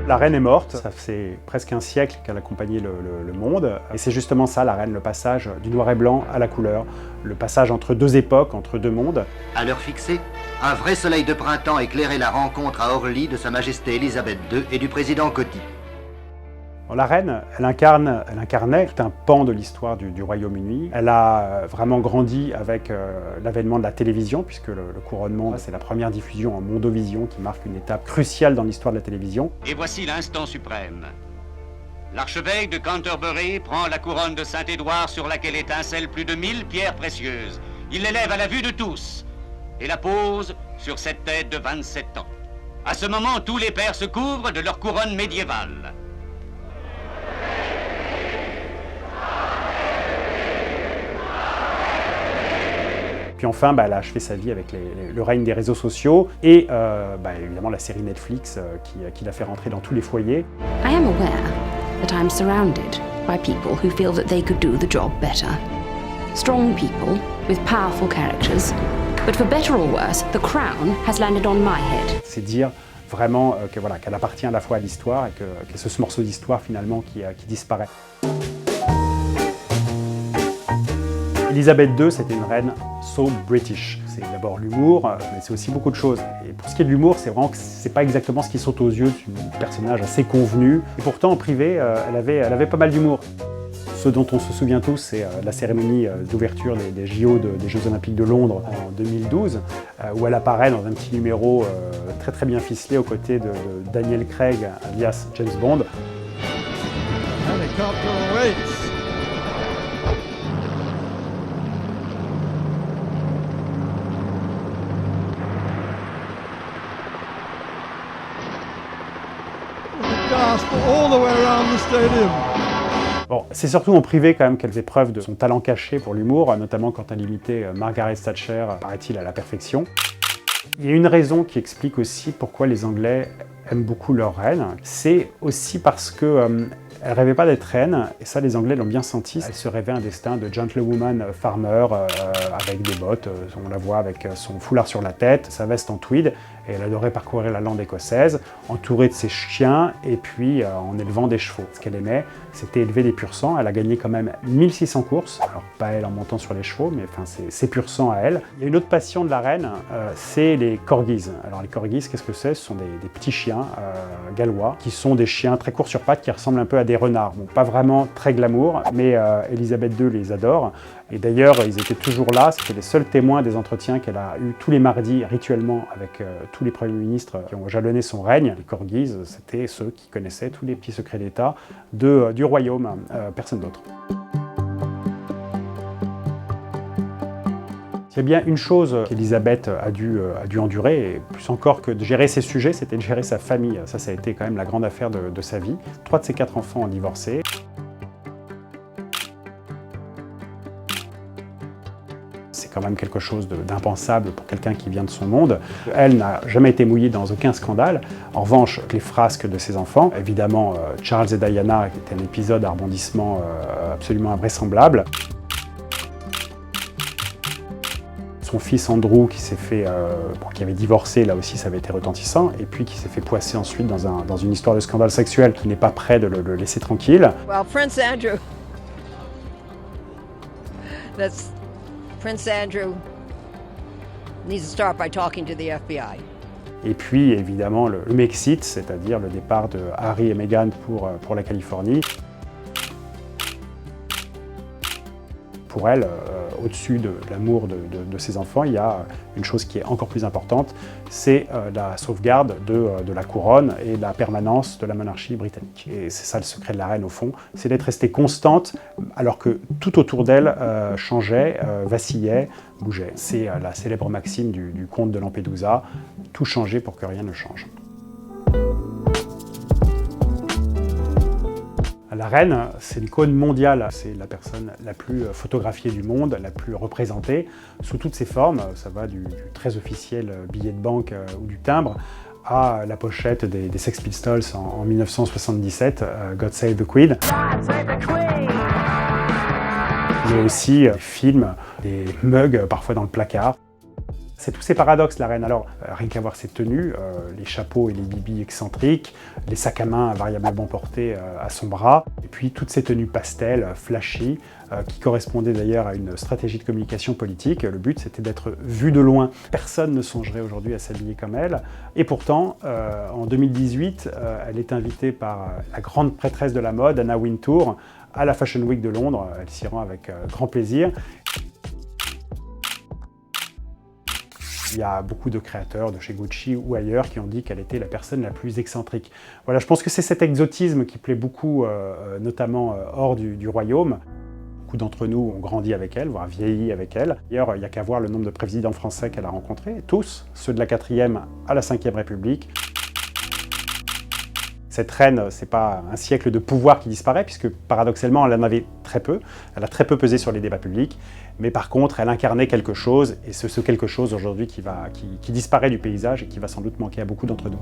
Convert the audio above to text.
La reine est morte, ça fait presque un siècle qu'elle accompagnait le monde. Et c'est justement ça, la reine, le passage du noir et blanc à la couleur, le passage entre deux époques, entre deux mondes. À l'heure fixée, un vrai soleil de printemps éclairait la rencontre à Orly de Sa Majesté Elisabeth II et du président Coty. La reine, elle incarnait tout un pan de l'histoire du Royaume-Uni. Elle a vraiment grandi avec l'avènement de la télévision, puisque le couronnement, c'est la première diffusion en mondovision qui marque une étape cruciale dans l'histoire de la télévision. Et voici l'instant suprême. L'archevêque de Canterbury prend la couronne de Saint-Édouard sur laquelle étincellent plus de 1000 pierres précieuses. Il l'élève à la vue de tous et la pose sur cette tête de 27 ans. À ce moment, tous les pères se couvrent de leur couronne médiévale. Puis enfin, elle a achevé sa vie avec le règne des réseaux sociaux et évidemment la série Netflix qui l'a fait rentrer dans tous les foyers. I am aware that I'm surrounded by people who feel that they could do the job better. Strong people with powerful characters. But for better or worse, the crown has landed on my head. C'est dire vraiment qu'elle appartient à la fois à l'histoire et que c'est ce morceau d'histoire finalement qui disparaît. Elisabeth II, c'était une reine so British. C'est d'abord l'humour, mais c'est aussi beaucoup de choses. Et pour ce qui est de l'humour, c'est vraiment que c'est pas exactement ce qui saute aux yeux. C'est un personnage assez convenu. Et pourtant, en privé, elle avait pas mal d'humour. Ce dont on se souvient tous, c'est la cérémonie d'ouverture des JO, des Jeux Olympiques de Londres en 2012, où elle apparaît dans un petit numéro très très bien ficelé aux côtés de Daniel Craig, alias James Bond. Bon, c'est surtout en privé quand même qu'elle fait preuve de son talent caché pour l'humour, notamment quand elle imitait Margaret Thatcher, paraît-il, à la perfection. Il y a une raison qui explique aussi pourquoi les Anglais aiment beaucoup leur reine. C'est aussi parce que elle rêvait pas d'être reine, et ça les Anglais l'ont bien senti. Elle se rêvait un destin de gentlewoman farmer avec des bottes, on la voit avec son foulard sur la tête, sa veste en tweed, et elle adorait parcourir la lande écossaise, entourée de ses chiens et puis en élevant des chevaux. Ce qu'elle aimait, c'était élever des pur-sangs. Elle a gagné quand même 1600 courses, alors pas elle en montant sur les chevaux, mais enfin c'est pur-sang à elle. Il y a une autre passion de la reine, c'est les corgis. Alors les corgis, qu'est-ce que c'est? Ce sont des petits chiens gallois, qui sont des chiens très courts sur pattes, qui ressemblent un peu à des renards. Bon, pas vraiment très glamour, mais Elisabeth II les adore. Et d'ailleurs, ils étaient toujours là, c'était les seuls témoins des entretiens qu'elle a eus tous les mardis rituellement avec tous les premiers ministres qui ont jalonné son règne. Les corgis, c'était ceux qui connaissaient tous les petits secrets d'État du royaume, personne d'autre. Il y a bien une chose qu'Elisabeth a dû endurer, et plus encore que de gérer ses sujets, c'était de gérer sa famille. Ça a été quand même la grande affaire de sa vie. 3 de ses 4 enfants ont divorcé. C'est quand même quelque chose d'impensable pour quelqu'un qui vient de son monde. Elle n'a jamais été mouillée dans aucun scandale. En revanche, les frasques de ses enfants, évidemment Charles et Diana, qui était un épisode à rebondissement absolument invraisemblable. Son fils Andrew qui avait divorcé, là aussi ça avait été retentissant, et puis qui s'est fait poisser ensuite dans une histoire de scandale sexuel qui n'est pas prêt de le laisser tranquille. Well, Prince Andrew. Prince Andrew needs to start by talking to the FBI. Et puis évidemment le Mexit, c'est-à-dire le départ de Harry et Meghan pour la Californie. Pour elle, au-dessus de l'amour de ses enfants, il y a une chose qui est encore plus importante, c'est la sauvegarde de la couronne et la permanence de la monarchie britannique. Et c'est ça le secret de la reine au fond, c'est d'être restée constante alors que tout autour d'elle changeait, vacillait, bougeait. C'est la célèbre maxime du comte de Lampedusa, tout changer pour que rien ne change. La reine, c'est l'icône mondiale, c'est la personne la plus photographiée du monde, la plus représentée, sous toutes ses formes. Ça va du très officiel billet de banque ou du timbre à la pochette des Sex Pistols en 1977, God Save the Queen. Mais aussi des films, des mugs parfois dans le placard. C'est tous ces paradoxes, la reine. Alors, rien qu'à voir ses tenues, les chapeaux et les bibis excentriques, les sacs à main invariablement portés à son bras, et puis toutes ces tenues pastel, flashy, qui correspondaient d'ailleurs à une stratégie de communication politique. Le but, c'était d'être vu de loin. Personne ne songerait aujourd'hui à s'habiller comme elle. Et pourtant, en 2018, elle est invitée par la grande prêtresse de la mode, Anna Wintour, à la Fashion Week de Londres. Elle s'y rend avec grand plaisir. Il y a beaucoup de créateurs de chez Gucci ou ailleurs qui ont dit qu'elle était la personne la plus excentrique. Voilà, je pense que c'est cet exotisme qui plaît beaucoup, notamment hors du royaume. Beaucoup d'entre nous ont grandi avec elle, voire vieilli avec elle. D'ailleurs, il n'y a qu'à voir le nombre de présidents français qu'elle a rencontrés, tous, ceux de la 4e à la 5e République. Cette reine, c'est pas un siècle de pouvoir qui disparaît, puisque paradoxalement, elle en avait très peu. Elle a très peu pesé sur les débats publics, mais par contre, elle incarnait quelque chose, et c'est ce quelque chose aujourd'hui qui disparaît du paysage et qui va sans doute manquer à beaucoup d'entre nous.